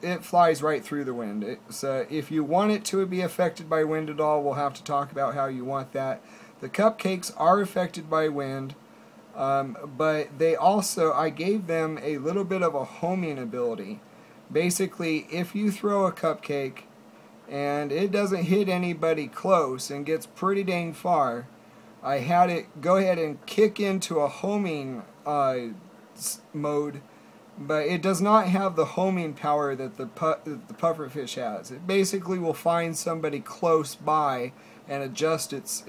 it flies right through the wind. So if you want it to be affected by wind at all, we'll have to talk about how you want that. The cupcakes are affected by wind, but they also, I gave them a little bit of a homing ability. Basically, if you throw a cupcake and it doesn't hit anybody close and gets pretty dang far, I had it go ahead and kick into a homing mode, but it does not have the homing power that the pufferfish has. It basically will find somebody close by and adjust its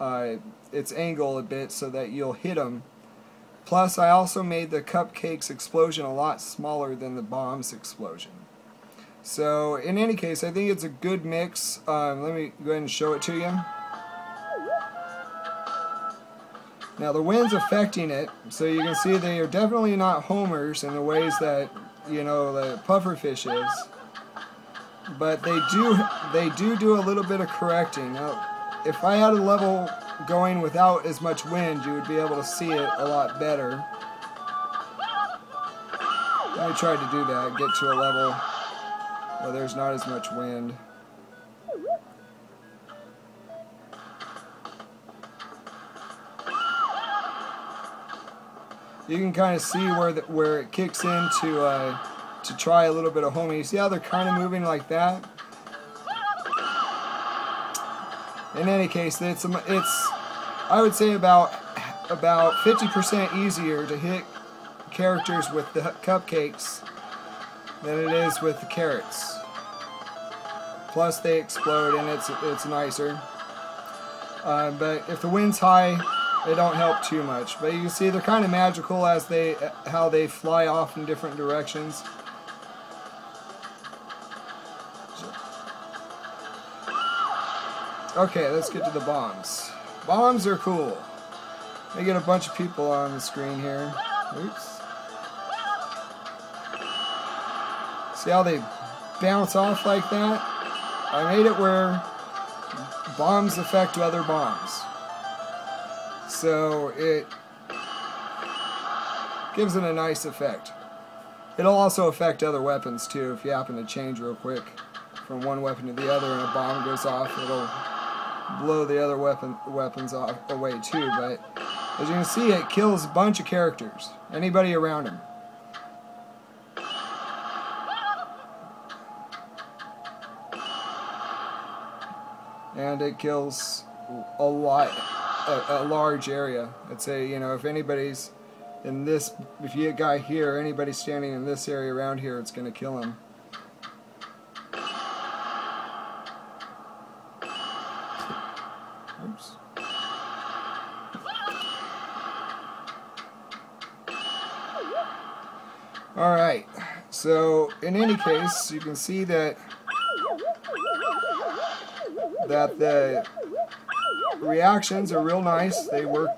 angle a bit so that you'll hit them. Plus, I also made the cupcakes explosion a lot smaller than the bombs explosion. So, in any case, I think it's a good mix. Let me go ahead and show it to you. Now the wind's affecting it, so you can see they are definitely not homers in the ways that, you know, the pufferfish is. But they do a little bit of correcting. Now, if I had a level going without as much wind, you would be able to see it a lot better. I tried to do that, get to a level where there's not as much wind. You can kind of see where it kicks in to try a little bit of homing. You see how they're kind of moving like that? In any case, it's I would say about 50% easier to hit characters with the cupcakes than it is with the carrots. Plus they explode and it's nicer. But if the wind's high, they don't help too much. But you can see they're kind of magical as how they fly off in different directions. Okay, let's get to the bombs. Bombs are cool. They get a bunch of people on the screen here. Oops. See how they bounce off like that? I made it where bombs affect other bombs. So it gives it a nice effect. It'll also affect other weapons too. If you happen to change real quick from one weapon to the other and a bomb goes off, it'll blow the other weapons away too. But as you can see, it kills a bunch of characters, anybody around him. And it kills a large area. I'd say, you know, if anybody's in this, if you get a guy here, anybody standing in this area around here, it's going to kill him. Oops. Alright, so in any case, you can see that the reactions are real nice. They work.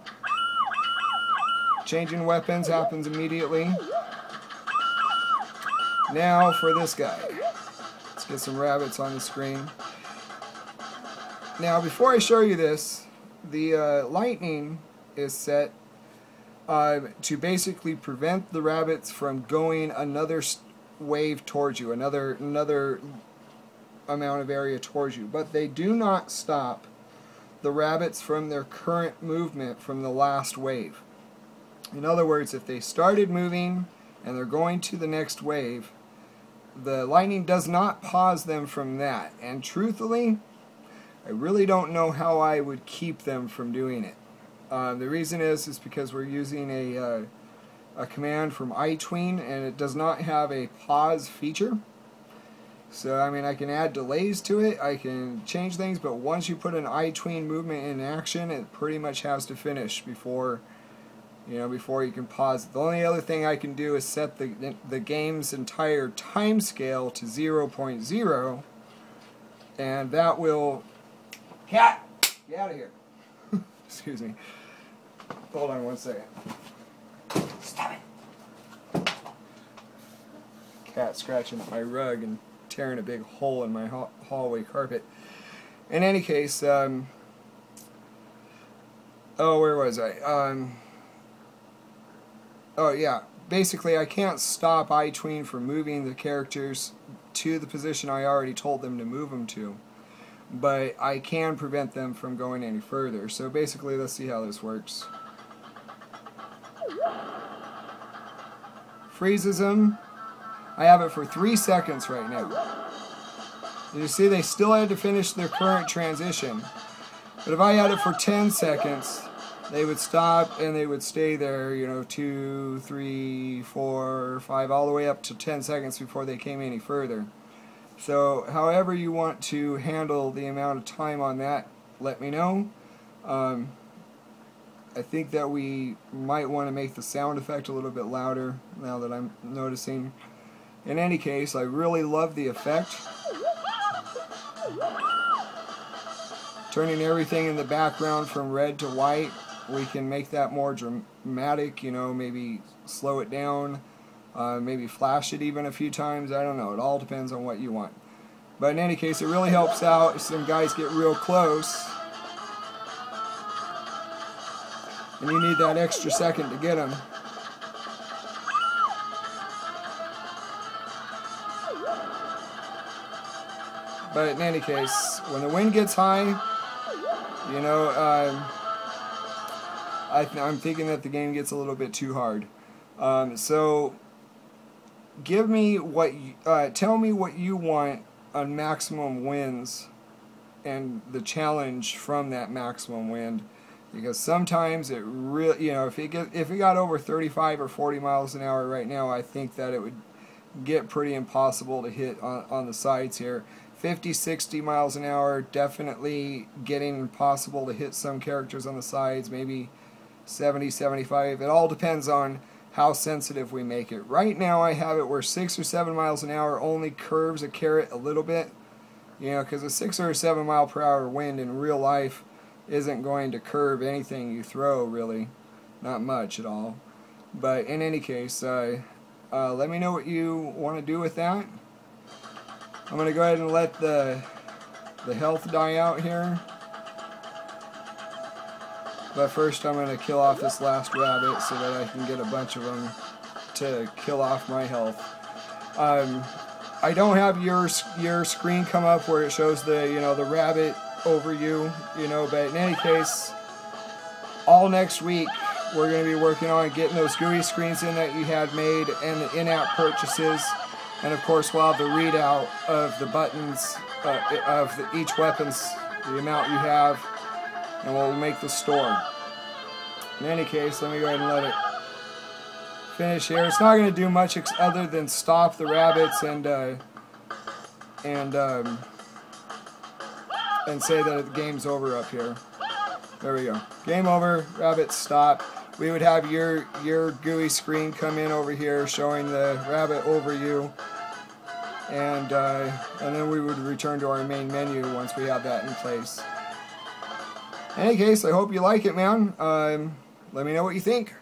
Changing weapons happens immediately. Now for this guy. Let's get some rabbits on the screen. Now before I show you this, the lightning is set to basically prevent the rabbits from going another wave towards you, another amount of area towards you. But they do not stop the rabbits from their current movement from the last wave. In other words, if they started moving and they're going to the next wave, the lightning does not pause them from that. And truthfully, I really don't know how I would keep them from doing it. The reason is because we're using a command from iTween, and it does not have a pause feature. So, I mean, I can add delays to it, I can change things, but once you put an iTween movement in action, it pretty much has to finish before you can pause it. The only other thing I can do is set the game's entire time scale to 0.0, and that will... Cat! Get out of here. Excuse me. Hold on one second. Stop it! Cat scratching at my rug and tearing a big hole in my hallway carpet. In any case, oh, where was I? Oh yeah, basically I can't stop iTween from moving the characters to the position I already told them to move them to, but I can prevent them from going any further. So basically, let's see how this works. Freezes them. I have it for 3 seconds right now. You see, they still had to finish their current transition. But if I had it for 10 seconds, they would stop and they would stay there, you know, 2, 3, 4, 5, all the way up to 10 seconds before they came any further. So, however you want to handle the amount of time on that, let me know. I think that we might want to make the sound effect a little bit louder now that I'm noticing. In any case, I really love the effect. Turning everything in the background from red to white, we can make that more dramatic, you know, maybe slow it down, maybe flash it even a few times, I don't know, it all depends on what you want. But in any case, it really helps out if some guys get real close and you need that extra second to get them. But in any case, when the wind gets high, you know, I'm thinking that the game gets a little bit too hard. So, give me what, tell me what you want on maximum wins and the challenge from that maximum wind. Because sometimes it really, you know, if it got over 35 or 40 miles an hour right now, I think that it would get pretty impossible to hit on the sides here. 50, 60 miles an hour, definitely getting impossible to hit some characters on the sides, maybe 70, 75. It all depends on how sensitive we make it. Right now I have it where 6 or 7 miles an hour only curves a carrot a little bit. You know, because a 6 or 7 mile per hour wind in real life isn't going to curve anything you throw, really. Not much at all. But in any case, let me know what you want to do with that. I'm going to go ahead and let the health die out here. But first I'm going to kill off this last rabbit so that I can get a bunch of them to kill off my health. I don't have your screen come up where it shows the, you know, the rabbit over you, you know, but in any case, all next week we're going to be working on getting those GUI screens in that you had made and the in-app purchases. And of course, we'll have the readout of the buttons of each weapon's, the amount you have, and we'll make the store. In any case, let me go ahead and let it finish here. It's not going to do much other than stop the rabbits and say that the game's over up here. There we go. Game over. Rabbits stop. We would have your GUI screen come in over here showing the rabbit over you, and then we would return to our main menu once we have that in place. In any case, I hope you like it, man. Let me know what you think.